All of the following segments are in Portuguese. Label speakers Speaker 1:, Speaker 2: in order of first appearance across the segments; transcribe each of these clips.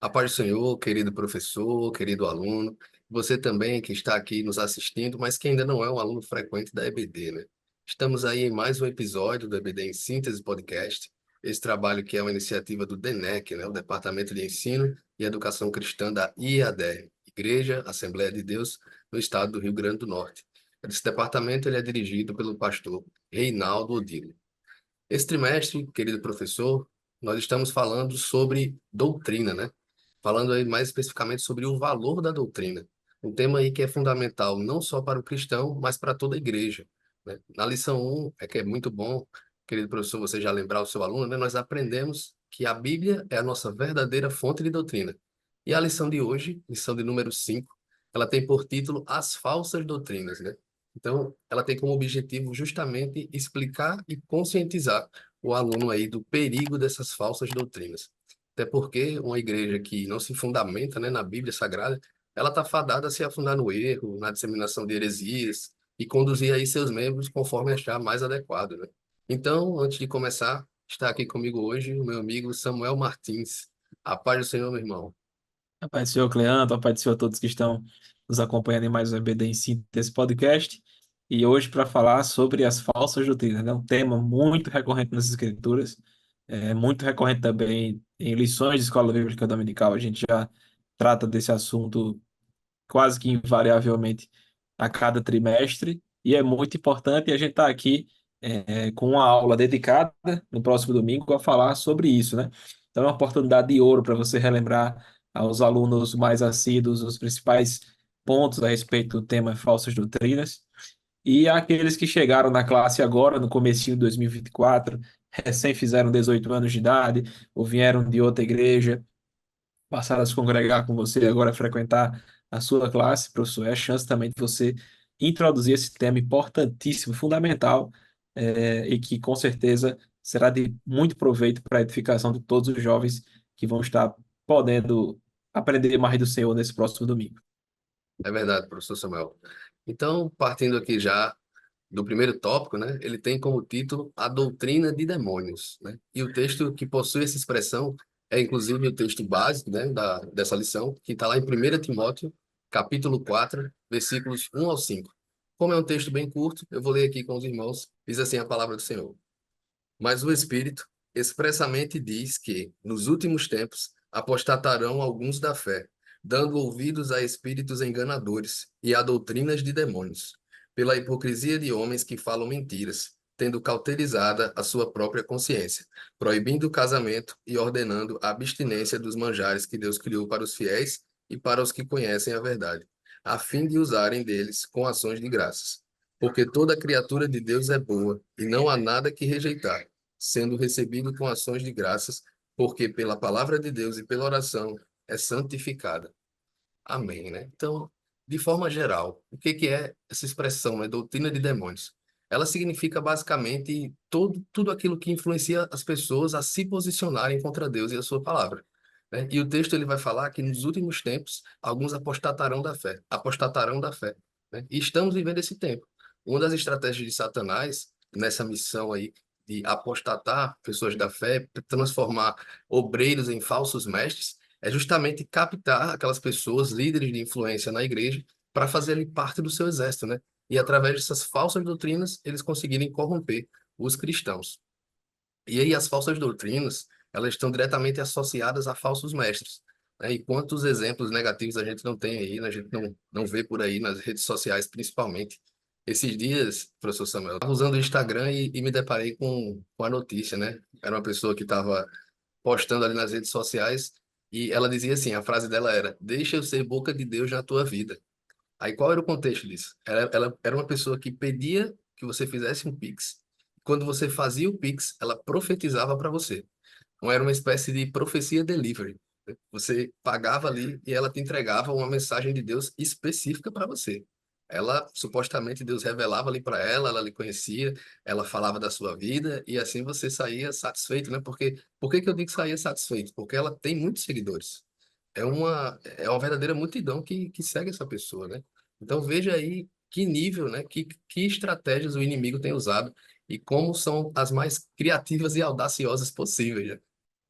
Speaker 1: A paz do Senhor, querido professor, querido aluno, você também que está aqui nos assistindo, mas que ainda não é um aluno frequente da EBD, né? Estamos aí em mais um episódio do EBD em Síntese Podcast, esse trabalho que é uma iniciativa do DENEC, né? O Departamento de Ensino e Educação Cristã da IADR, Igreja Assembleia de Deus, no estado do Rio Grande do Norte. Esse departamento ele é dirigido pelo pastor Reinaldo Odilo. Esse trimestre, querido professor, nós estamos falando sobre doutrina, né? Falando aí mais especificamente sobre o valor da doutrina. Um tema aí que é fundamental não só para o cristão, mas para toda a igreja, né? Na lição 1, é que é muito bom, querido professor, você já lembrar o seu aluno, né? Nós aprendemos que a Bíblia é a nossa verdadeira fonte de doutrina. E a lição de hoje, lição de número 5, ela tem por título As Falsas Doutrinas, né? Então, ela tem como objetivo justamente explicar e conscientizar o aluno aí do perigo dessas falsas doutrinas. Até porque uma igreja que não se fundamenta, né, na Bíblia Sagrada, ela está fadada a se afundar no erro, na disseminação de heresias e conduzir aí seus membros conforme achar mais adequado, né? Então, antes de começar, está aqui comigo hoje o meu amigo Samuel Martins. A paz do Senhor, meu irmão.
Speaker 2: A paz do Senhor, Cleanto, a paz do Senhor a todos que estão nos acompanhando em mais um EBD em Síntese podcast. E hoje para falar sobre as falsas doutrinas, né? Um tema muito recorrente nas Escrituras, muito recorrente também em lições de escola bíblica dominical. A gente já trata desse assunto quase que invariavelmente a cada trimestre, e é muito importante. E a gente está aqui com uma aula dedicada no próximo domingo a falar sobre isso, né? Então é uma oportunidade de ouro para você relembrar aos alunos mais assíduos os principais pontos a respeito do tema falsas doutrinas. E aqueles que chegaram na classe agora, no comecinho de 2024, recém fizeram 18 anos de idade, ou vieram de outra igreja, passaram a se congregar com você, agora frequentar a sua classe, professor, é a chance também de você introduzir esse tema importantíssimo, fundamental, e que com certeza será de muito proveito para a edificação de todos os jovens que vão estar podendo aprender mais do Senhor nesse próximo domingo.
Speaker 1: É verdade, professor Samuel. Então, partindo aqui já do primeiro tópico, né, ele tem como título A Doutrina de Demônios, né? E o texto que possui essa expressão é inclusive o texto básico, né, dessa lição, que está lá em 1 Timóteo, capítulo 4, versículos 1 ao 5. Como é um texto bem curto, eu vou ler aqui com os irmãos. Diz assim a palavra do Senhor. Mas o Espírito expressamente diz que, nos últimos tempos, apostatarão alguns da fé, dando ouvidos a espíritos enganadores e a doutrinas de demônios, pela hipocrisia de homens que falam mentiras, tendo cauterizada a sua própria consciência, proibindo o casamento e ordenando a abstinência dos manjares que Deus criou para os fiéis e para os que conhecem a verdade, a fim de usarem deles com ações de graças. Porque toda criatura de Deus é boa, e não há nada que rejeitar, sendo recebido com ações de graças, porque pela palavra de Deus e pela oração é santificada. Amém, né? Então, de forma geral, o que que é essa expressão, né? Doutrina de demônios? Ela significa basicamente tudo aquilo que influencia as pessoas a se posicionarem contra Deus e a sua palavra, né? E o texto ele vai falar que nos últimos tempos alguns apostatarão da fé, né? E estamos vivendo esse tempo. Uma das estratégias de Satanás nessa missão aí de apostatar pessoas da fé, transformar obreiros em falsos mestres, é justamente captar aquelas pessoas, líderes de influência na igreja, para fazerem parte do seu exército, né? E através dessas falsas doutrinas, eles conseguirem corromper os cristãos. E aí as falsas doutrinas, elas estão diretamente associadas a falsos mestres, né? E quantos exemplos negativos a gente não tem aí, né? A gente não vê por aí nas redes sociais, principalmente. Esses dias, professor Samuel, eu estava usando o Instagram e me deparei com a notícia, né? Era uma pessoa que estava postando ali nas redes sociais, e ela dizia assim, a frase dela era, deixa eu ser boca de Deus na tua vida. Aí qual era o contexto disso? Ela era uma pessoa que pedia que você fizesse um Pix. Quando você fazia o Pix, ela profetizava para você. Não era uma espécie de profecia delivery. Você pagava ali e ela te entregava uma mensagem de Deus específica para você. Ela, supostamente, Deus revelava ali para ela, ela lhe conhecia, ela falava da sua vida e assim você saía satisfeito, né? Porque, por que que eu digo saía satisfeito? Porque ela tem muitos seguidores. É uma verdadeira multidão que segue essa pessoa, né? Então veja aí que nível, né? Que estratégias o inimigo tem usado e como são as mais criativas e audaciosas possíveis, né?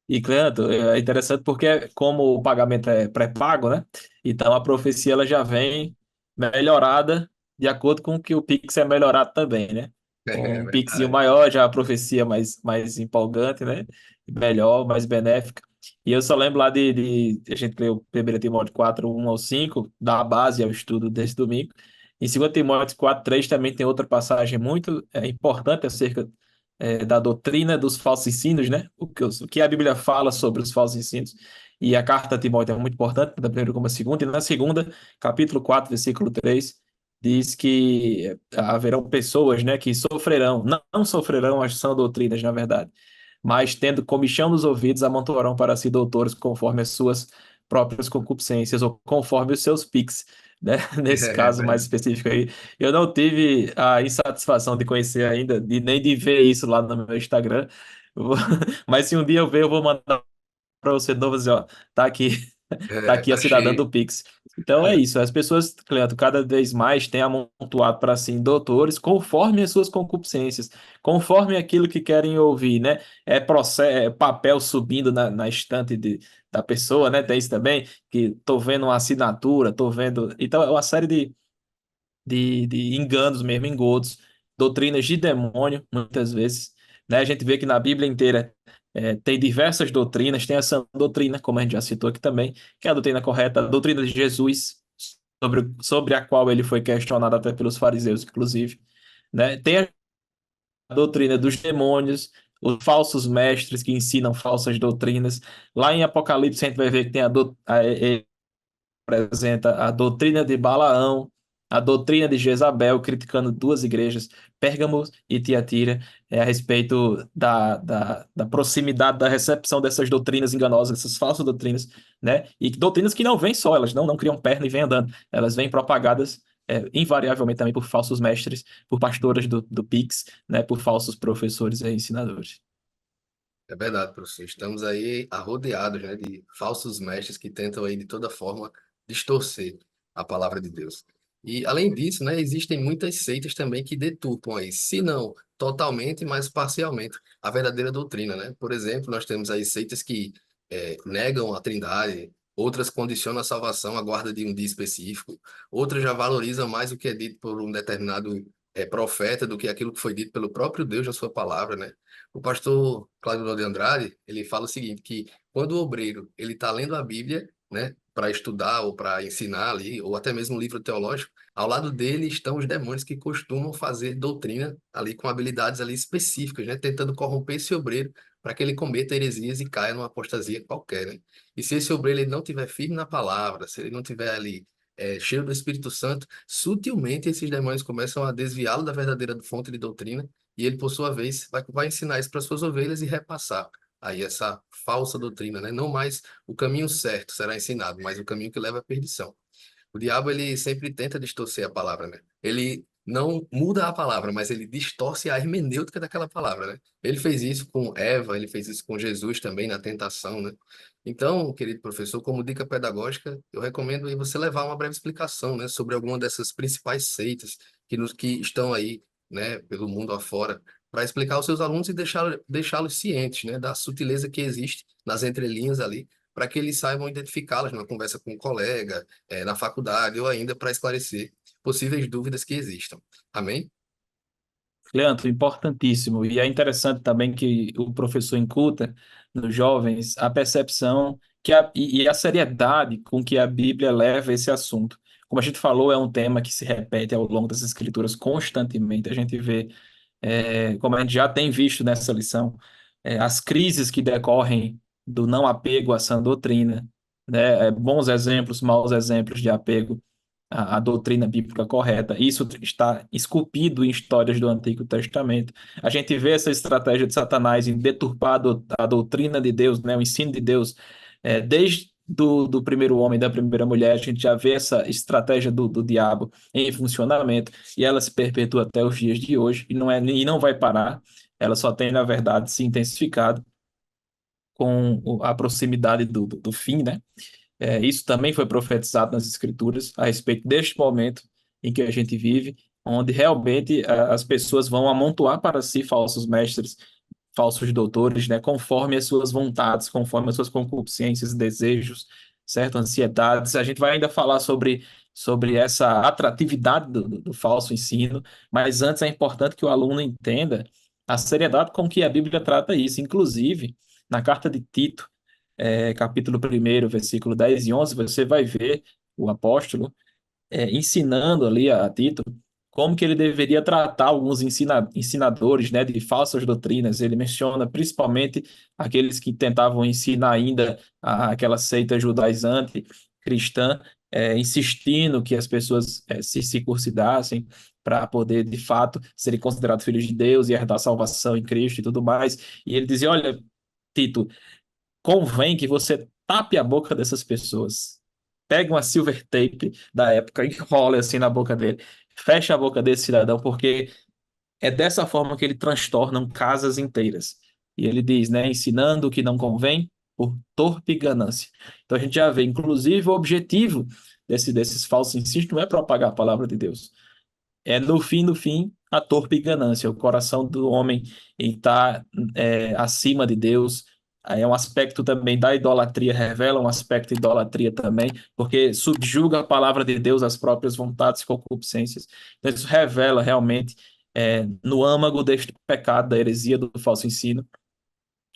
Speaker 2: E, Cleanto, é interessante porque como o pagamento é pré-pago, né? Então a profecia ela já vem melhorada de acordo com que o Pix é melhorado também, né? Com
Speaker 1: É
Speaker 2: um Pixinho
Speaker 1: verdade.
Speaker 2: maior, já a profecia mais empolgante, né? Melhor, mais benéfica. E eu só lembro lá a gente leu 1 Timóteo 4, 1 ao 5 da base ao estudo desse domingo. Em 2 Timóteo 4, 3 também tem outra passagem muito importante acerca da doutrina dos falsos ensinos, né? O que a Bíblia fala sobre os falsos ensinos. E a carta a Timóteo é muito importante, da primeira como a segunda. E na segunda, capítulo 4, versículo 3, diz que haverão pessoas, né, que sofrerão, não sofrerão as sã doutrinas, na verdade, mas tendo comichão nos ouvidos, amontoarão para si doutores conforme as suas próprias concupiscências ou conforme os seus piques, né? Nesse
Speaker 1: É
Speaker 2: caso mais
Speaker 1: verdade.
Speaker 2: específico aí. Eu não tive a insatisfação de conhecer ainda, nem de ver isso lá no meu Instagram. Mas se um dia eu ver, eu vou mandar para você de novo assim, ó, tá aqui, tá
Speaker 1: É,
Speaker 2: aqui a cidadã
Speaker 1: achei.
Speaker 2: do Pix. Então é isso, as pessoas, Cleanto, cada vez mais têm amontoado para si doutores conforme as suas concupiscências, conforme aquilo que querem ouvir, né? É papel subindo na estante da pessoa, né? Tem isso também, que tô vendo uma assinatura, tô vendo. Então é uma série de enganos mesmo, engodos, doutrinas de demônio, muitas vezes. Né? A gente vê que na Bíblia inteira tem diversas doutrinas, tem essa doutrina, como a gente já citou aqui também, que é a doutrina correta, a doutrina de Jesus, sobre a qual ele foi questionado até pelos fariseus, inclusive. Né? Tem a doutrina dos demônios, os falsos mestres que ensinam falsas doutrinas. Lá em Apocalipse a gente vai ver que tem apresenta a doutrina de Balaão, a doutrina de Jezabel, criticando duas igrejas, Pérgamo e Tiatira, a respeito da proximidade da recepção dessas doutrinas enganosas, essas falsas doutrinas, né? E doutrinas que não vêm só, elas não criam perna e vêm andando, elas vêm propagadas invariavelmente também por falsos mestres, por pastores do Pix, né? Por falsos professores e ensinadores.
Speaker 1: É verdade, professor. Estamos aí arrodeados, né, de falsos mestres que tentam aí de toda forma distorcer a palavra de Deus. E além disso, né, existem muitas seitas também que deturpam aí, se não totalmente, mas parcialmente, a verdadeira doutrina, né? Por exemplo, nós temos aí seitas que negam a Trindade, outras condicionam a salvação à guarda de um dia específico, outras já valorizam mais o que é dito por um determinado profeta do que aquilo que foi dito pelo próprio Deus na sua palavra, né? O pastor Cláudio de Andrade, ele fala o seguinte, que quando o obreiro ele está lendo a Bíblia, né, para estudar ou para ensinar ali, ou até mesmo um livro teológico, ao lado dele estão os demônios que costumam fazer doutrina ali com habilidades ali específicas, né, tentando corromper esse obreiro para que ele cometa heresias e caia numa apostasia qualquer, né? E se esse obreiro ele não tiver firme na palavra, se ele não tiver ali cheio do Espírito Santo, sutilmente esses demônios começam a desviá-lo da verdadeira fonte de doutrina e ele, por sua vez, vai ensinar isso para suas ovelhas e repassar aí essa falsa doutrina, né? Não mais o caminho certo será ensinado, mas o caminho que leva à perdição. O diabo, ele sempre tenta distorcer a palavra, né? Ele não muda a palavra, mas ele distorce a hermenêutica daquela palavra, né? Ele fez isso com Eva, ele fez isso com Jesus também na tentação, né? Então, querido professor, como dica pedagógica, eu recomendo aí você levar uma breve explicação, né, sobre alguma dessas principais seitas que estão aí, né, pelo mundo afora, para explicar aos seus alunos e deixá-los cientes, né, da sutileza que existe nas entrelinhas ali, para que eles saibam identificá-las numa conversa com um colega, na faculdade ou ainda para esclarecer possíveis dúvidas que existam. Amém?
Speaker 2: Leandro, importantíssimo. E é interessante também que o professor incuta nos jovens a percepção e a seriedade com que a Bíblia leva esse assunto. Como a gente falou, é um tema que se repete ao longo das Escrituras constantemente. A gente vê, como a gente já tem visto nessa lição, as crises que decorrem do não apego à sã doutrina, né? Bons exemplos, maus exemplos de apego a doutrina bíblica correta. Isso está esculpido em histórias do Antigo Testamento. A gente vê essa estratégia de Satanás em deturpar a doutrina de Deus, né, o ensino de Deus, desde do primeiro homem, da primeira mulher, a gente já vê essa estratégia do diabo em funcionamento e ela se perpetua até os dias de hoje e não vai parar. Ela só tem, na verdade, se intensificado com a proximidade do fim, né? Isso também foi profetizado nas Escrituras a respeito deste momento em que a gente vive, onde realmente as pessoas vão amontoar para si falsos mestres, falsos doutores, né, conforme as suas vontades, conforme as suas concupiscências, desejos, certo? Ansiedades. A gente vai ainda falar sobre essa atratividade do falso ensino, mas antes é importante que o aluno entenda a seriedade com que a Bíblia trata isso. Inclusive, na carta de Tito, capítulo 1, versículo 10 e 11, você vai ver o apóstolo ensinando ali a Tito como que ele deveria tratar alguns ensinadores, né, de falsas doutrinas. Ele menciona principalmente aqueles que tentavam ensinar ainda aquela seita judaizante cristã, insistindo que as pessoas se circuncidassem para poder, de fato, serem considerados filhos de Deus e herdar salvação em Cristo e tudo mais. E ele dizia: olha, Tito, convém que você tape a boca dessas pessoas. Pegue uma silver tape da época e enrole assim na boca dele. Feche a boca desse cidadão, porque é dessa forma que ele transtornam casas inteiras. E ele diz, né, ensinando o que não convém por torpe ganância. Então a gente já vê, inclusive, o objetivo desses falsos ensinos não é propagar a palavra de Deus, no fim, a torpe ganância. O coração do homem está acima de Deus. É um aspecto também da idolatria, revela um aspecto de idolatria também, porque subjuga a palavra de Deus às próprias vontades e concupiscências. Então, isso revela realmente no âmago deste pecado, da heresia do falso ensino,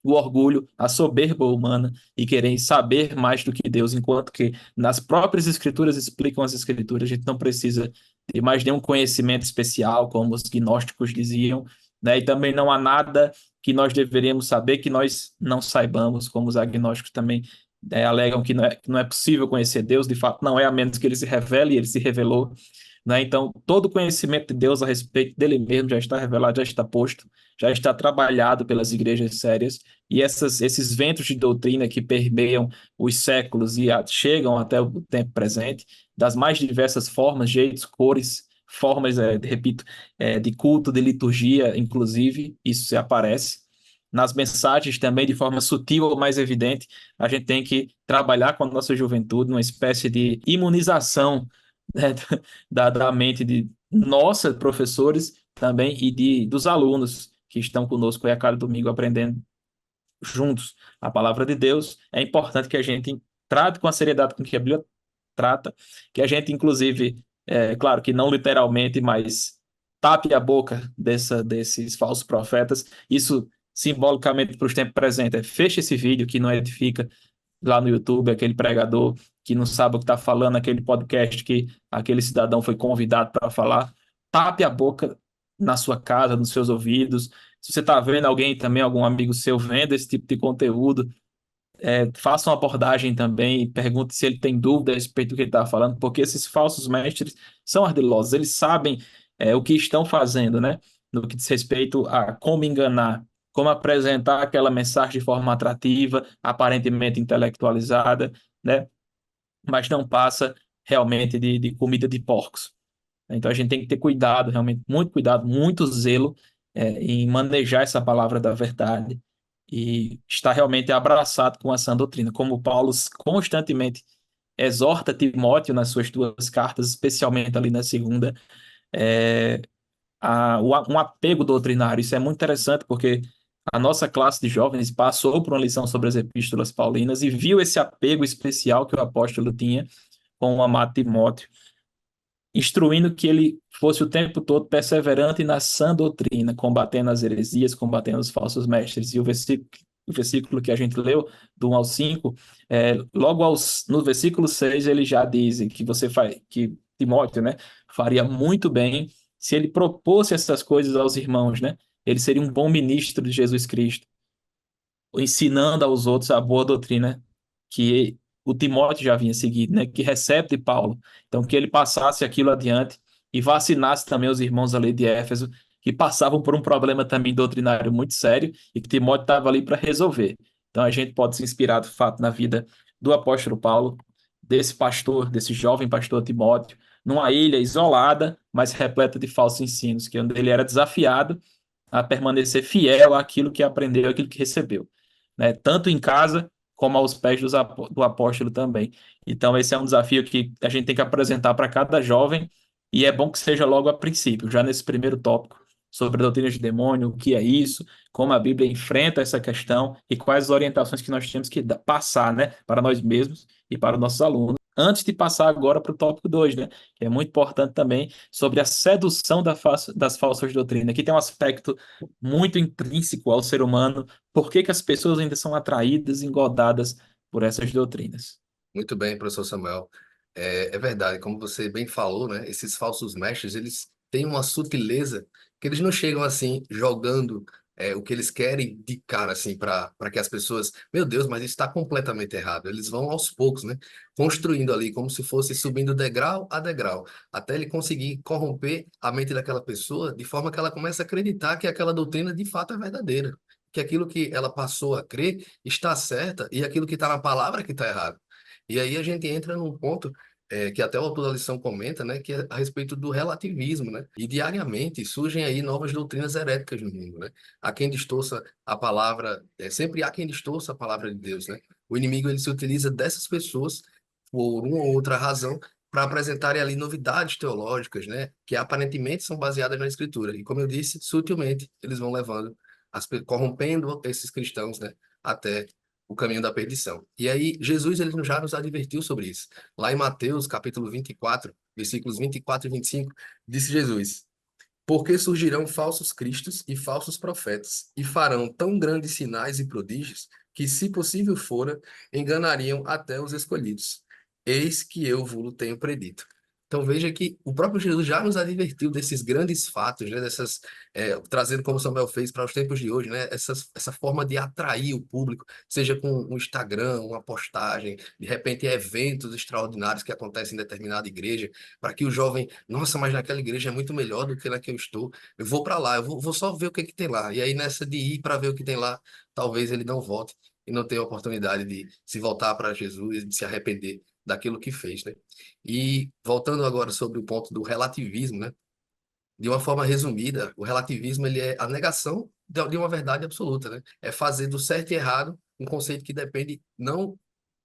Speaker 2: o orgulho, a soberba humana e querer saber mais do que Deus, enquanto que nas próprias escrituras explicam as escrituras, a gente não precisa de mais nenhum conhecimento especial, como os gnósticos diziam, né? E também não há nada que nós deveríamos saber que nós não saibamos, como os agnósticos também alegam que não é possível conhecer Deus, de fato não é, a menos que ele se revele, e ele se revelou, né? Então, todo o conhecimento de Deus a respeito dele mesmo já está revelado, já está posto, já está trabalhado pelas igrejas sérias, e esses ventos de doutrina que permeiam os séculos e chegam até o tempo presente, das mais diversas formas, jeitos, cores, formas, repito, de culto, de liturgia, inclusive, isso se aparece. Nas mensagens também, de forma sutil ou mais evidente, a gente tem que trabalhar com a nossa juventude, uma espécie de imunização, né, da mente de nossa, professores também, e dos alunos que estão conosco aí a cada domingo aprendendo juntos a palavra de Deus. É importante que a gente trate com a seriedade com que a Bíblia trata, que a gente, inclusive, claro que não literalmente, mas tape a boca desses falsos profetas. Isso, simbolicamente, para os tempos presentes, feche esse vídeo que não edifica lá no YouTube, aquele pregador que não sabe o que está falando, aquele podcast que aquele cidadão foi convidado para falar. Tape a boca na sua casa, nos seus ouvidos. Se você está vendo alguém também, algum amigo seu vendo esse tipo de conteúdo, faça uma abordagem também e pergunte se ele tem dúvida a respeito do que ele está falando, porque esses falsos mestres são ardilosos, eles sabem o que estão fazendo, né? No que diz respeito a como enganar, como apresentar aquela mensagem de forma atrativa, aparentemente intelectualizada, né? Mas não passa realmente de comida de porcos. Então a gente tem que ter cuidado, realmente, muito cuidado, muito zelo em manejar essa palavra da verdade e estar realmente abraçado com essa doutrina, como Paulo constantemente exorta Timóteo nas suas duas cartas, especialmente ali na segunda, um apego doutrinário. Isso é muito interessante porque a nossa classe de jovens passou por uma lição sobre as epístolas paulinas e viu esse apego especial que o apóstolo tinha com o amado Timóteo, instruindo que ele fosse o tempo todo perseverante na sã doutrina, combatendo as heresias, combatendo os falsos mestres. E o versículo que a gente leu, do 1 ao 5, logo no versículo 6, ele já diz que Timóteo, né, faria muito bem se ele propôsse essas coisas aos irmãos, né? Ele seria um bom ministro de Jesus Cristo, ensinando aos outros a boa doutrina que o Timóteo já vinha seguido, né, que recebe de Paulo. Então, que ele passasse aquilo adiante e vacinasse também os irmãos ali de Éfeso, que passavam por um problema também doutrinário muito sério e que Timóteo estava ali para resolver. Então, a gente pode se inspirar, de fato, na vida do apóstolo Paulo, desse pastor, desse jovem pastor Timóteo, numa ilha isolada, mas repleta de falsos ensinos, que onde ele era desafiado a permanecer fiel àquilo que aprendeu, àquilo que recebeu, né? Tanto em casa como aos pés do apóstolo também. Então, esse é um desafio que a gente tem que apresentar para cada jovem, e é bom que seja logo a princípio, já nesse primeiro tópico, sobre a doutrina de demônio, o que é isso, como a Bíblia enfrenta essa questão e quais as orientações que nós temos que passar, né, para nós mesmos e para os nossos alunos. Antes de passar agora para o tópico 2, né, que é muito importante também, sobre a sedução das falsas doutrinas. Aqui tem um aspecto muito intrínseco ao ser humano. Por que que as pessoas ainda são atraídas, engodadas por essas doutrinas?
Speaker 1: Muito bem, professor Samuel. É verdade, como você bem falou, né? Esses falsos mestres, eles têm uma sutileza que eles não chegam assim jogando o que eles querem de cara assim para que as pessoas, meu Deus, mas isso está completamente errado. Eles vão aos poucos, né? Construindo ali como se fosse subindo degrau a degrau, até ele conseguir corromper a mente daquela pessoa de forma que ela comece a acreditar que aquela doutrina de fato é verdadeira, que aquilo que ela passou a crer está certa e aquilo que está na palavra que está errado. E aí a gente entra num ponto que até o autor da lição comenta, né, que é a respeito do relativismo, né? E diariamente surgem aí novas doutrinas heréticas no mundo, né? Há quem distorça a palavra, sempre há quem distorça a palavra de Deus, né? O inimigo ele se utiliza dessas pessoas por uma ou outra razão para apresentarem ali novidades teológicas, né, que aparentemente são baseadas na Escritura. E como eu disse, sutilmente eles vão levando, corrompendo esses cristãos, né, até o caminho da perdição. E aí, Jesus ele já nos advertiu sobre isso. Lá em Mateus, capítulo 24, versículos 24 e 25, disse Jesus: Porque surgirão falsos cristos e falsos profetas, e farão tão grandes sinais e prodígios, que, se possível fora, enganariam até os escolhidos. Eis que eu vos tenho predito. Então veja que o próprio Jesus já nos advertiu desses grandes fatos, né? Trazendo como Samuel fez para os tempos de hoje, né? Essa forma de atrair o público, seja com um Instagram, uma postagem, de repente eventos extraordinários que acontecem em determinada igreja, para que o jovem, nossa, mas naquela igreja é muito melhor do que na que eu estou, eu vou para lá, vou só ver o que é que tem lá. E aí nessa de ir para ver o que tem lá, talvez ele não volte e não tenha a oportunidade de se voltar para Jesus, de se arrepender daquilo que fez, né? E voltando agora sobre o ponto do relativismo, né? De uma forma resumida, o relativismo ele é a negação de uma verdade absoluta, né? É fazer do certo e errado um conceito que depende não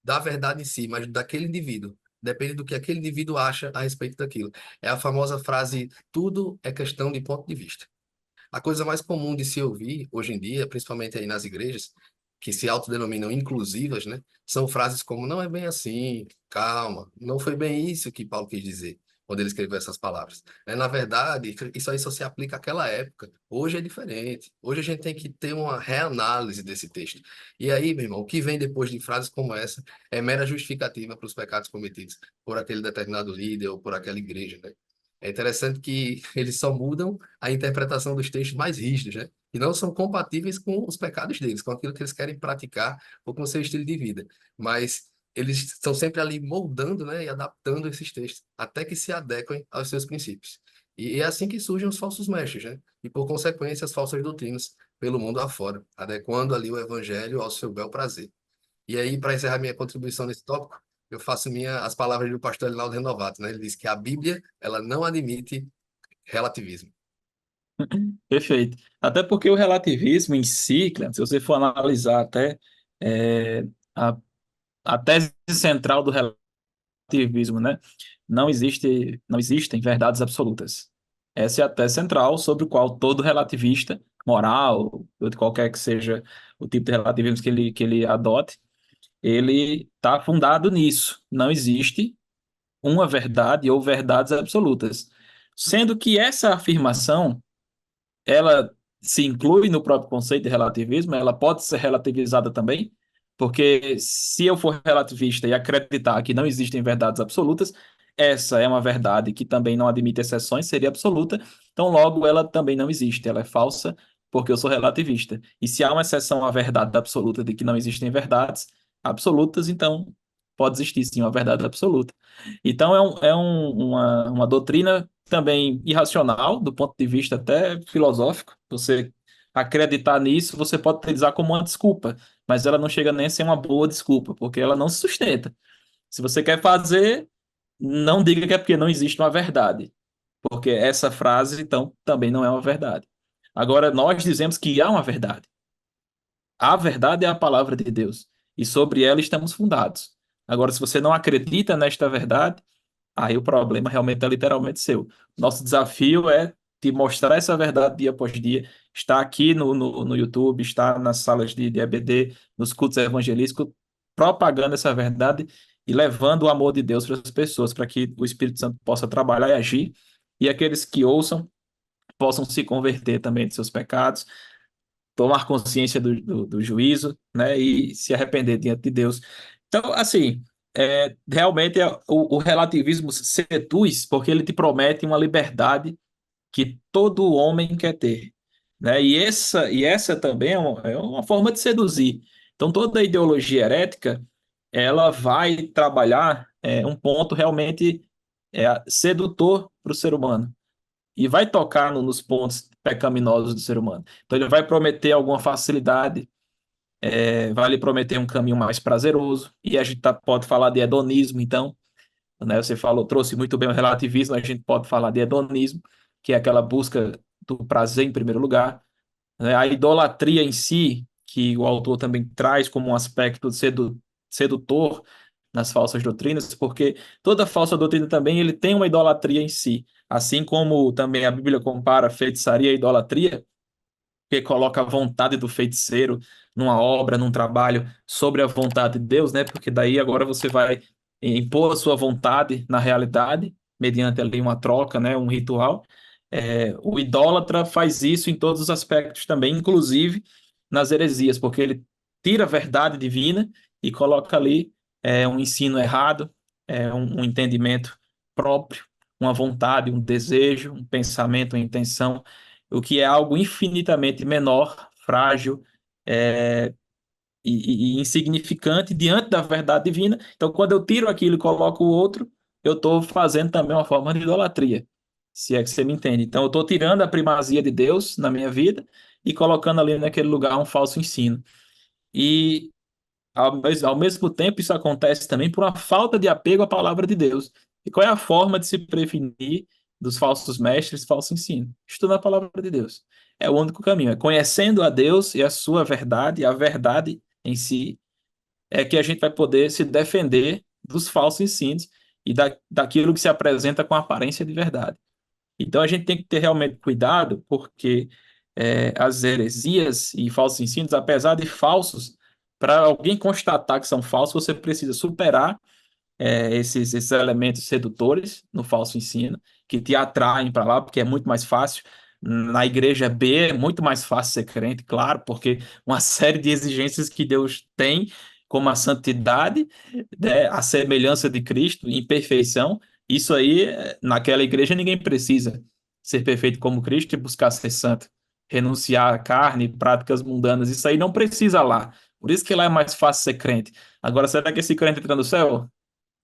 Speaker 1: da verdade em si, mas daquele indivíduo. Depende do que aquele indivíduo acha a respeito daquilo. É a famosa frase: tudo é questão de ponto de vista. A coisa mais comum de se ouvir hoje em dia, principalmente aí nas igrejas, que se autodenominam inclusivas, né? São frases como: não é bem assim, calma, não foi bem isso que Paulo quis dizer quando ele escreveu essas palavras. Na verdade, isso aí só se aplica àquela época. Hoje é diferente. Hoje a gente tem que ter uma reanálise desse texto. E aí, meu irmão, o que vem depois de frases como essa é mera justificativa para os pecados cometidos por aquele determinado líder ou por aquela igreja, né? É interessante que eles só mudam a interpretação dos textos mais rígidos, né? E não são compatíveis com os pecados deles, com aquilo que eles querem praticar ou com o seu estilo de vida. Mas eles estão sempre ali moldando, né, e adaptando esses textos até que se adequem aos seus princípios. E é assim que surgem os falsos mestres, né? E por consequência as falsas doutrinas pelo mundo afora, adequando ali o evangelho ao seu bel prazer. E aí, para encerrar minha contribuição nesse tópico, eu faço as palavras do pastor Elinaldo Renovato, né? Ele diz que a Bíblia, ela não admite relativismo.
Speaker 2: Perfeito. Até porque o relativismo em si, Cleber, se você for analisar até é, a, a tese central do relativismo, né? Não existem verdades absolutas. Essa é a tese central sobre o qual todo relativista, moral, ou de qualquer que seja o tipo de relativismo que ele adote, ele está fundado nisso. Não existe uma verdade ou verdades absolutas. Sendo que essa afirmação ela se inclui no próprio conceito de relativismo, ela pode ser relativizada também, porque se eu for relativista e acreditar que não existem verdades absolutas, essa é uma verdade que também não admite exceções, seria absoluta, então logo ela também não existe, ela é falsa porque eu sou relativista. E se há uma exceção à verdade absoluta de que não existem verdades absolutas, então pode existir sim uma verdade absoluta. Então uma doutrina também irracional, do ponto de vista até filosófico. Você acreditar nisso, você pode utilizar como uma desculpa, mas ela não chega nem a ser uma boa desculpa, porque ela não se sustenta. Se você quer fazer, não diga que é porque não existe uma verdade, porque essa frase, então, também não é uma verdade. Agora, nós dizemos que há uma verdade. A verdade é a palavra de Deus, e sobre ela estamos fundados. Agora, se você não acredita nesta verdade, aí o problema realmente é literalmente seu. Nosso desafio é te mostrar essa verdade dia após dia, está aqui no YouTube, está nas salas de EBD, nos cultos evangelísticos, propagando essa verdade e levando o amor de Deus para as pessoas, para que o Espírito Santo possa trabalhar e agir, e aqueles que ouçam possam se converter também de seus pecados, tomar consciência do juízo, né, e se arrepender diante de Deus. Então, assim, realmente o relativismo seduz porque ele te promete uma liberdade que todo homem quer ter, né? E essa também é uma forma de seduzir. Então, toda ideologia herética, ela vai trabalhar um ponto realmente sedutor para o ser humano e vai tocar nos pontos pecaminosos do ser humano. Então, ele vai prometer alguma facilidade, vai lhe prometer um caminho mais prazeroso, e a gente pode falar de hedonismo, então, né? Você falou, trouxe muito bem o relativismo, a gente pode falar de hedonismo, que é aquela busca do prazer em primeiro lugar, né? A idolatria em si, que o autor também traz como um aspecto sedutor nas falsas doutrinas, porque toda falsa doutrina também ele tem uma idolatria em si, assim como também a Bíblia compara feitiçaria e idolatria, que coloca a vontade do feiticeiro numa obra, num trabalho, sobre a vontade de Deus, né? Porque daí agora você vai impor a sua vontade na realidade, mediante ali uma troca, né? Um ritual. O idólatra faz isso em todos os aspectos também, inclusive nas heresias, porque ele tira a verdade divina e coloca ali um ensino errado, um entendimento próprio, uma vontade, um desejo, um pensamento, uma intenção, o que é algo infinitamente menor, frágil, é, e insignificante diante da verdade divina. Então, quando eu tiro aquilo e coloco o outro, eu estou fazendo também uma forma de idolatria, se é que você me entende. Então, eu estou tirando a primazia de Deus na minha vida e colocando ali naquele lugar um falso ensino. E ao mesmo tempo, isso acontece também por uma falta de apego à palavra de Deus. E qual é a forma de se prevenir dos falsos mestres, falso ensino? Estudar a palavra de Deus. É o único caminho. É conhecendo a Deus e a sua verdade, a verdade em si, é que a gente vai poder se defender dos falsos ensinos e daquilo que se apresenta com aparência de verdade. Então a gente tem que ter realmente cuidado, porque as heresias e falsos ensinos, apesar de falsos, para alguém constatar que são falsos, você precisa superar esses elementos sedutores no falso ensino, que te atraem para lá, porque é muito mais fácil. Na igreja B é muito mais fácil ser crente, claro, porque uma série de exigências que Deus tem, como a santidade, né, a semelhança de Cristo, imperfeição, isso aí, naquela igreja, ninguém precisa ser perfeito como Cristo e buscar ser santo, renunciar à carne, práticas mundanas, isso aí não precisa lá. Por isso que lá é mais fácil ser crente. Agora, será que esse crente entra no céu?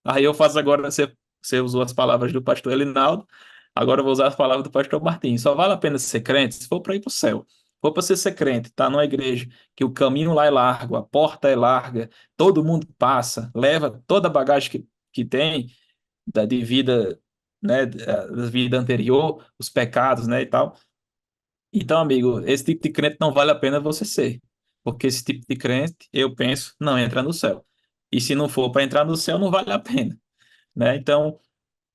Speaker 2: Aí eu faço agora, você usou as palavras do pastor Elinaldo, agora eu vou usar as palavras do pastor Martim. Só vale a pena ser crente se for para ir para o céu. Se for para você ser crente, tá numa igreja que o caminho lá é largo, a porta é larga, todo mundo passa, leva toda a bagagem que tem de vida, né, da vida anterior, os pecados, né, e tal. Então, amigo, esse tipo de crente não vale a pena você ser, porque esse tipo de crente, eu penso, não entra no céu. E se não for para entrar no céu, não vale a pena, né? Então,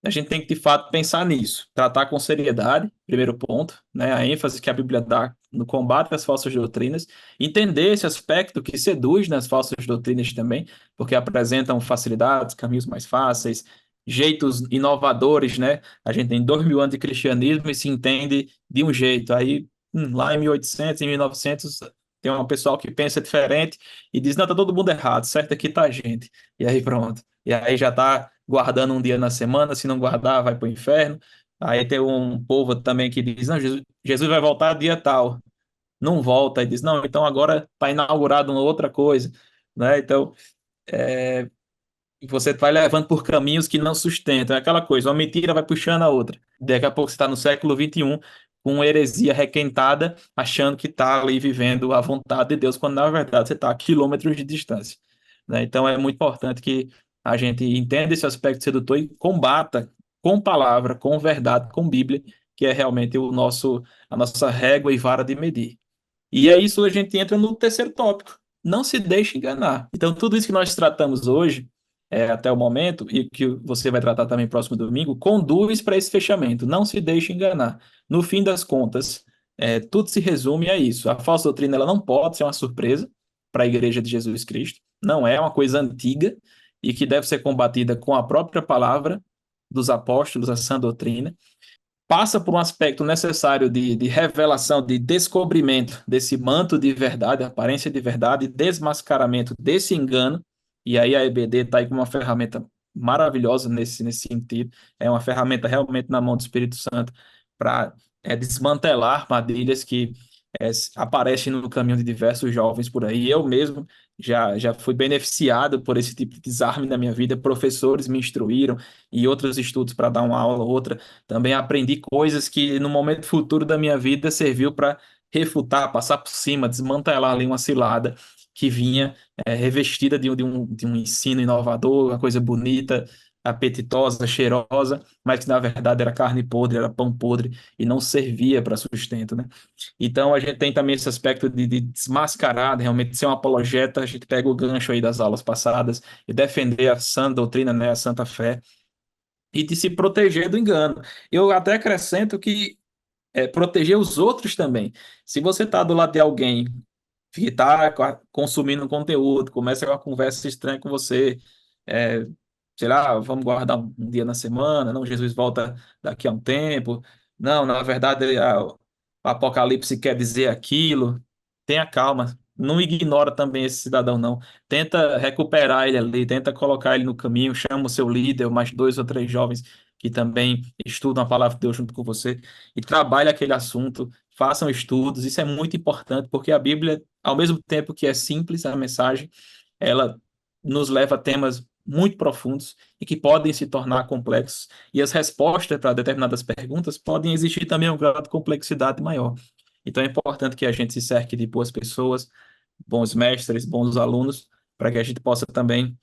Speaker 2: a gente tem que, de fato, pensar nisso, tratar com seriedade, primeiro ponto, né? A ênfase que a Bíblia dá no combate às falsas doutrinas, entender esse aspecto que seduz nas falsas doutrinas também, porque apresentam facilidades, caminhos mais fáceis, jeitos inovadores, né? A gente tem 2000 anos de cristianismo e se entende de um jeito. Aí, lá em 1800, em 1900, tem um pessoal que pensa diferente e diz, não, tá todo mundo errado, certo aqui tá a gente. E aí pronto. E aí já está guardando um dia na semana, se não guardar, vai para o inferno. Aí tem um povo também que diz, não, Jesus vai voltar dia tal. Não volta, e diz, não, então agora está inaugurado uma outra coisa, né? Então, você vai levando por caminhos que não sustentam. É aquela coisa, uma mentira vai puxando a outra. Daqui a pouco você está no século XXI, com uma heresia requentada, achando que está ali vivendo a vontade de Deus, quando na verdade você está a quilômetros de distância, né? Então é muito importante que a gente entenda esse aspecto sedutor e combata com palavra, com verdade, com Bíblia, que é realmente a nossa régua e vara de medir. E é isso, a gente entra no terceiro tópico. Não se deixe enganar. Então, tudo isso que nós tratamos hoje até o momento, e que você vai tratar também próximo domingo, conduz para esse fechamento. Não se deixe enganar. No fim das contas, tudo se resume a isso. A falsa doutrina ela não pode ser uma surpresa para a Igreja de Jesus Cristo. Não é uma coisa antiga e que deve ser combatida com a própria palavra dos apóstolos, a sã doutrina. Passa por um aspecto necessário de revelação, de descobrimento desse manto de verdade, aparência de verdade, desmascaramento desse engano. E aí a EBD está aí com uma ferramenta maravilhosa nesse sentido. É uma ferramenta realmente na mão do Espírito Santo para desmantelar armadilhas que aparecem no caminho de diversos jovens por aí. Eu mesmo já fui beneficiado por esse tipo de desarme na minha vida. Professores me instruíram e outros estudos para dar uma aula ou outra. Também aprendi coisas que no momento futuro da minha vida serviu para refutar, passar por cima, desmantelar ali uma cilada que vinha revestida de um ensino inovador, uma coisa bonita, apetitosa, cheirosa, mas que na verdade era carne podre, era pão podre e não servia para sustento, né? Então a gente tem também esse aspecto de desmascarar, de realmente ser um apologeta, a gente pega o gancho aí das aulas passadas e defender a sã doutrina, né, a santa fé, e de se proteger do engano. Eu até acrescento que proteger os outros também. Se você está do lado de alguém que está consumindo conteúdo, começa com uma conversa estranha com você, é, sei lá, vamos guardar um dia na semana, não, Jesus volta daqui a um tempo, não, na verdade o Apocalipse quer dizer aquilo, tenha calma, não ignora também esse cidadão, não, tenta recuperar ele ali, tenta colocar ele no caminho, chama o seu líder, mais dois ou três jovens que também estudam a palavra de Deus junto com você, e trabalha aquele assunto, façam estudos, isso é muito importante, porque a Bíblia, ao mesmo tempo que é simples a mensagem, ela nos leva a temas muito profundos e que podem se tornar complexos, e as respostas para determinadas perguntas podem existir também um grau de complexidade maior. Então é importante que a gente se cerque de boas pessoas, bons mestres, bons alunos, para que a gente possa também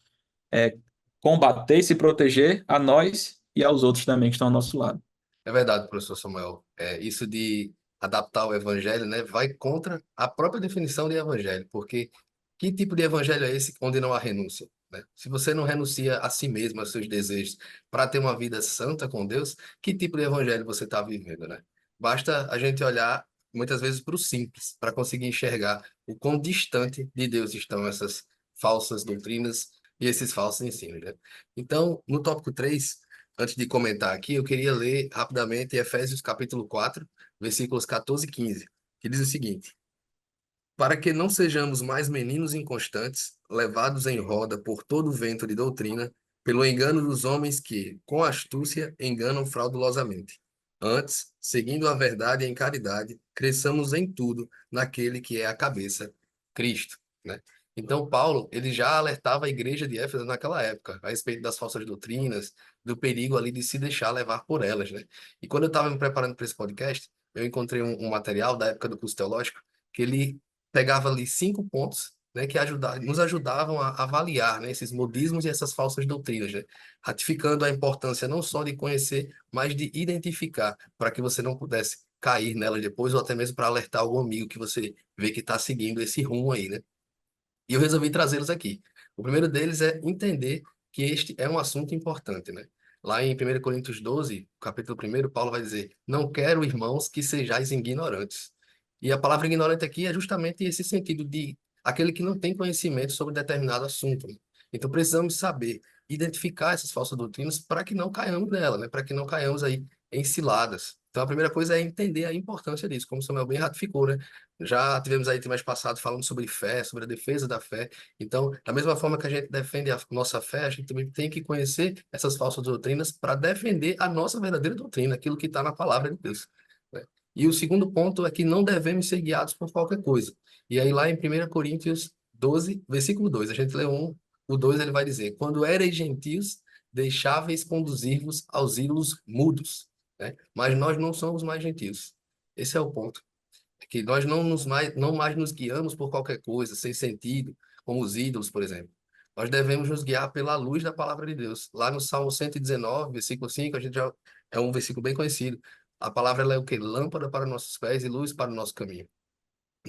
Speaker 2: é, combater e se proteger a nós e aos outros também que estão ao nosso lado.
Speaker 1: É verdade, professor Samuel. Isso de adaptar o evangelho, né, vai contra a própria definição de evangelho, porque que tipo de evangelho é esse onde não há renúncia, né? Se você não renuncia a si mesmo, aos seus desejos, para ter uma vida santa com Deus, que tipo de evangelho você está vivendo, né? Basta a gente olhar muitas vezes para o simples, para conseguir enxergar o quão distante de Deus estão essas falsas doutrinas e esses falsos ensinos, né? Então, no tópico 3, antes de comentar aqui, eu queria ler rapidamente Efésios capítulo 4, versículos 14 e 15, que diz o seguinte: para que não sejamos mais meninos inconstantes, levados em roda por todo o vento de doutrina, pelo engano dos homens que, com astúcia, enganam fraudulosamente. Antes, seguindo a verdade em caridade, cresçamos em tudo naquele que é a cabeça, Cristo, né? Então, Paulo, ele já alertava a igreja de Éfeso naquela época, a respeito das falsas doutrinas, do perigo ali de se deixar levar por elas, né? E quando eu estava me preparando para esse podcast, eu encontrei um material da época do curso teológico, que ele pegava ali 5 pontos, né, que nos ajudavam a avaliar, né, esses modismos e essas falsas doutrinas, né, ratificando a importância não só de conhecer, mas de identificar, para que você não pudesse cair nela depois, ou até mesmo para alertar algum amigo que você vê que está seguindo esse rumo aí, né? E eu resolvi trazê-los aqui. O primeiro deles é entender que este é um assunto importante, né? Lá em 1 Coríntios 12, capítulo 1, Paulo vai dizer: não quero, irmãos, que sejais ignorantes. E a palavra ignorante aqui é justamente esse sentido de aquele que não tem conhecimento sobre determinado assunto, né? Então precisamos saber identificar essas falsas doutrinas para que não caiamos nela, né? Para que não caiamos aí em ciladas. Então a primeira coisa é entender a importância disso, como o Samuel bem ratificou, né? Já tivemos aí mais passado falando sobre fé, sobre a defesa da fé. Então, da mesma forma que a gente defende a nossa fé, a gente também tem que conhecer essas falsas doutrinas para defender a nossa verdadeira doutrina, aquilo que está na palavra de Deus, né? E o segundo ponto é que não devemos ser guiados por qualquer coisa. E aí, lá em 1 Coríntios 12, versículo 2, a gente lê o 2 ele vai dizer: quando erais gentios, deixáveis conduzir-vos aos ídolos mudos, né? Mas nós não somos mais gentios. Esse é o ponto, que nós não mais nos guiamos por qualquer coisa, sem sentido, como os ídolos, por exemplo. Nós devemos nos guiar pela luz da palavra de Deus. Lá no Salmo 119, versículo 5, a gente já é um versículo bem conhecido. A palavra ela é o quê? Lâmpada para nossos pés e luz para o nosso caminho.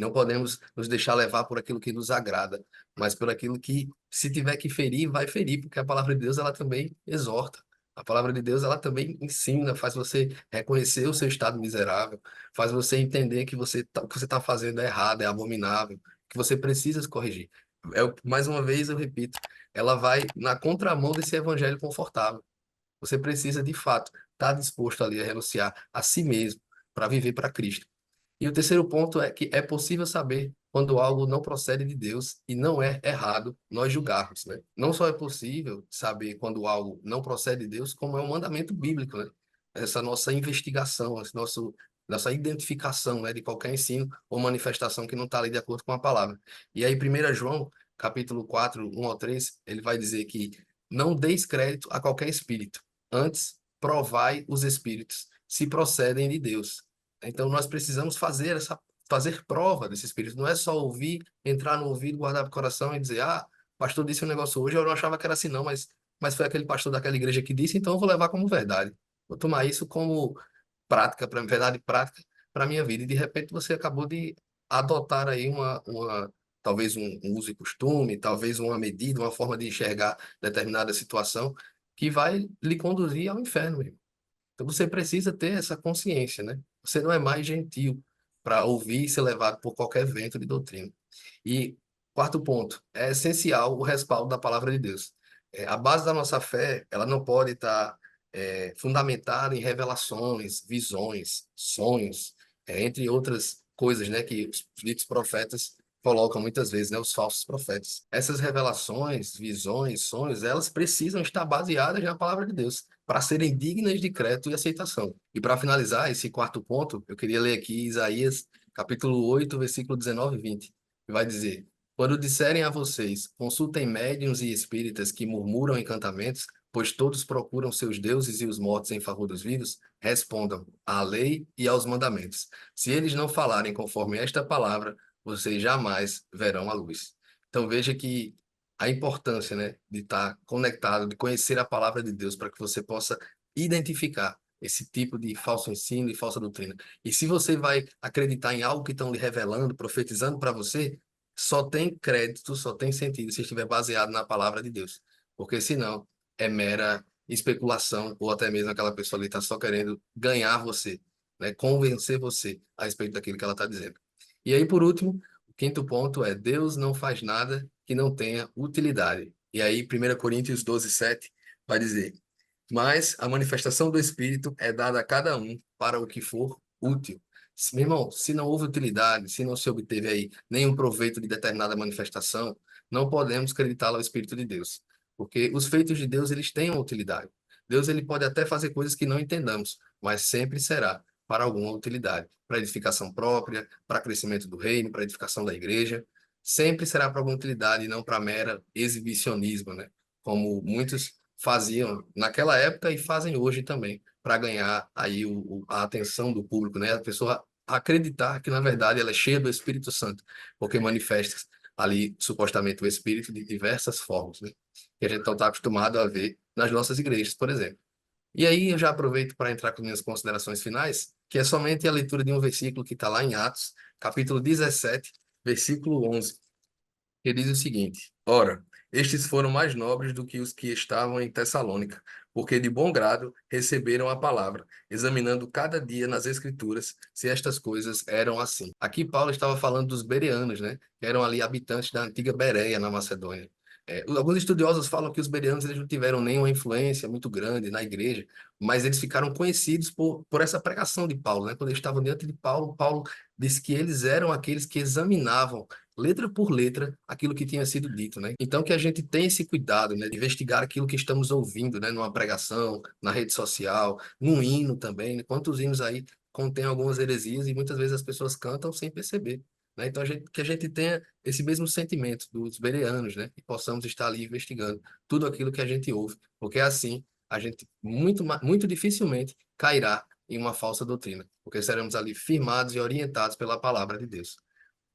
Speaker 1: Não podemos nos deixar levar por aquilo que nos agrada, mas por aquilo que, se tiver que ferir, vai ferir, porque a palavra de Deus, ela também exorta. A palavra de Deus, ela também ensina, faz você reconhecer o seu estado miserável, faz você entender que o que você está fazendo é errado, é abominável, que você precisa se corrigir. Mais uma vez, eu repito, ela vai na contramão desse evangelho confortável. Você precisa, de fato, estar disposto ali a renunciar a si mesmo para viver para Cristo. E o terceiro ponto é que é possível saber quando algo não procede de Deus e não é errado nós julgarmos, né? Não só é possível saber quando algo não procede de Deus, como é um mandamento bíblico, né? Essa nossa investigação, nossa identificação, né, de qualquer ensino ou manifestação que não está ali de acordo com a palavra. E aí, 1 João, capítulo 4, 1 ao 3, ele vai dizer que não deis crédito a qualquer espírito, antes provai os espíritos, se procedem de Deus. Então, nós precisamos fazer prova desse espírito. Não é só ouvir, entrar no ouvido, guardar o coração e dizer, ah, o pastor disse um negócio hoje, eu não achava que era assim não, mas foi aquele pastor daquela igreja que disse, então eu vou levar como verdade. Vou tomar isso como prática, verdade prática para a minha vida. E de repente você acabou de adotar aí talvez um uso e costume, talvez uma medida, uma forma de enxergar determinada situação que vai lhe conduzir ao inferno, meu irmão. Então você precisa ter essa consciência, né? Você não é mais gentil para ouvir e ser levado por qualquer vento de doutrina. E quarto ponto, é essencial o respaldo da palavra de Deus. A base da nossa fé, ela não pode estar fundamentada em revelações, visões, sonhos, entre outras coisas, né, que os ditos profetas colocam muitas vezes, né, os falsos profetas. Essas revelações, visões, sonhos, elas precisam estar baseadas na palavra de Deus para serem dignas de crédito e aceitação. E para finalizar esse quarto ponto, eu queria ler aqui Isaías, capítulo 8, versículo 19 e 20, que vai dizer: quando disserem a vocês, consultem médiuns e espíritas que murmuram encantamentos, pois todos procuram seus deuses e os mortos em favor dos vivos, respondam à lei e aos mandamentos. Se eles não falarem conforme esta palavra, vocês jamais verão a luz. Então veja que a importância, né, de estar conectado, de conhecer a palavra de Deus para que você possa identificar esse tipo de falso ensino e falsa doutrina. E se você vai acreditar em algo que estão lhe revelando, profetizando para você, só tem crédito, só tem sentido se estiver baseado na palavra de Deus. Porque senão é mera especulação, ou até mesmo aquela pessoa ali está só querendo ganhar você, né? Convencer você a respeito daquilo que ela está dizendo. E aí, por último, o quinto ponto é: Deus não faz nada que não tenha utilidade. E aí, 1 Coríntios 12, 7 vai dizer: mas a manifestação do Espírito é dada a cada um para o que for útil. Meu irmão, se não houve utilidade, se não se obteve aí nenhum proveito de determinada manifestação, não podemos acreditá-la ao Espírito de Deus. Porque os feitos de Deus, eles têm uma utilidade. Deus, ele pode até fazer coisas que não entendamos, mas sempre será para alguma utilidade, para edificação própria, para crescimento do reino, para edificação da igreja. Sempre será para alguma utilidade e não para mera exibicionismo, né? Como muitos faziam naquela época e fazem hoje também, para ganhar aí a atenção do público, né? A pessoa acreditar que, na verdade, ela é cheia do Espírito Santo, porque manifesta ali, supostamente, o Espírito de diversas formas, né? Que a gente não está acostumado a ver nas nossas igrejas, por exemplo. E aí eu já aproveito para entrar com minhas considerações finais, que é somente a leitura de um versículo que está lá em Atos, capítulo 17, versículo 11, que diz o seguinte: ora, estes foram mais nobres do que os que estavam em Tessalônica, porque de bom grado receberam a palavra, examinando cada dia nas Escrituras se estas coisas eram assim. Aqui Paulo estava falando dos bereanos, né? Que eram ali habitantes da antiga Bereia, na Macedônia. Alguns estudiosos falam que os bereanos eles não tiveram nenhuma influência muito grande na igreja, mas eles ficaram conhecidos por essa pregação de Paulo, né? Quando eles estavam diante de Paulo, Paulo disse que eles eram aqueles que examinavam letra por letra aquilo que tinha sido dito, né? Então que a gente tem esse cuidado, né, de investigar aquilo que estamos ouvindo, né, numa pregação, na rede social, num hino também, né? Quantos hinos aí contêm algumas heresias e muitas vezes as pessoas cantam sem perceber, né? Então que a gente tenha esse mesmo sentimento dos bereanos, né? E possamos estar ali investigando tudo aquilo que a gente ouve, porque assim a gente muito dificilmente cairá em uma falsa doutrina, porque seremos ali firmados e orientados pela palavra de Deus.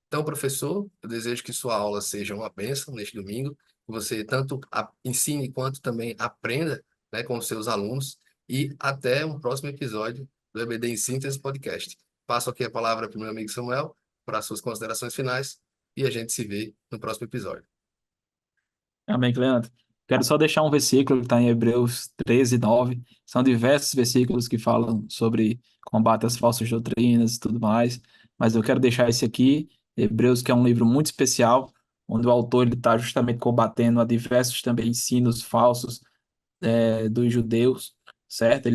Speaker 1: Então, professor, eu desejo que sua aula seja uma bênção neste domingo, que você tanto ensine quanto também aprenda, né, com os seus alunos, e até um próximo episódio do EBD em Síntese Podcast. Passo aqui a palavra para o meu amigo Samuel, para suas considerações finais e a gente se vê no próximo episódio.
Speaker 2: Amém, Cleandro. Quero só deixar um versículo que está em Hebreus 13:9. São diversos versículos que falam sobre combate às falsas doutrinas e tudo mais, mas eu quero deixar esse aqui, Hebreus, que é um livro muito especial, onde o autor está justamente combatendo a diversos também ensinos falsos dos judeus, certo?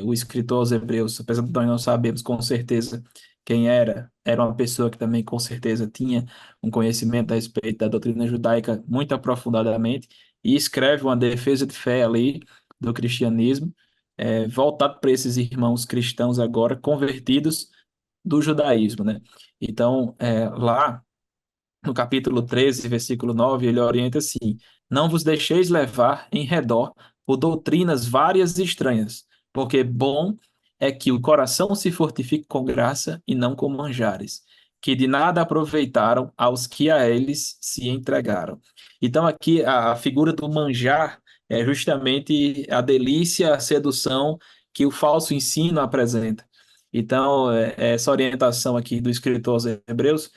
Speaker 2: O escritor aos Hebreus, apesar de nós não sabemos com certeza quem era, era uma pessoa que também com certeza tinha um conhecimento a respeito da doutrina judaica muito aprofundadamente e escreve uma defesa de fé ali do cristianismo, voltado para esses irmãos cristãos agora convertidos do judaísmo, né? Então, lá no capítulo 13, versículo 9, ele orienta assim: Não vos deixeis levar em redor por doutrinas várias e estranhas, porque bom é que o coração se fortifique com graça e não com manjares, que de nada aproveitaram aos que a eles se entregaram. Então, aqui a figura do manjar é justamente a delícia, a sedução que o falso ensino apresenta. Então, essa orientação aqui do escritor aos Hebreus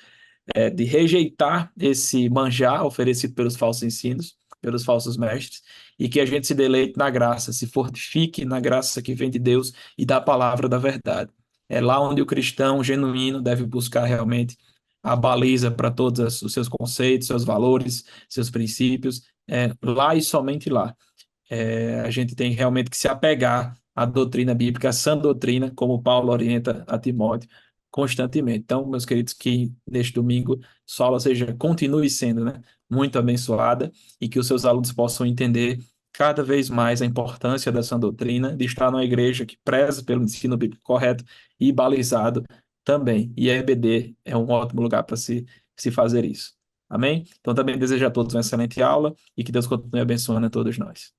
Speaker 2: de rejeitar esse manjar oferecido pelos falsos ensinos, pelos falsos mestres, e que a gente se deleite na graça, se fortifique na graça que vem de Deus e da palavra da verdade. É lá onde o cristão genuíno deve buscar realmente a baliza para todos os seus conceitos, seus valores, seus princípios, lá e somente lá. A gente tem realmente que se apegar à doutrina bíblica, à sã doutrina, como Paulo orienta a Timóteo constantemente. Então, meus queridos, que neste domingo sua aula seja, continue sendo, né, muito abençoada e que os seus alunos possam entender cada vez mais a importância da sã doutrina, de estar numa igreja que preza pelo ensino bíblico correto e balizado também. E a EBD é um ótimo lugar para se fazer isso. Amém? Então, também desejo a todos uma excelente aula e que Deus continue abençoando a todos nós.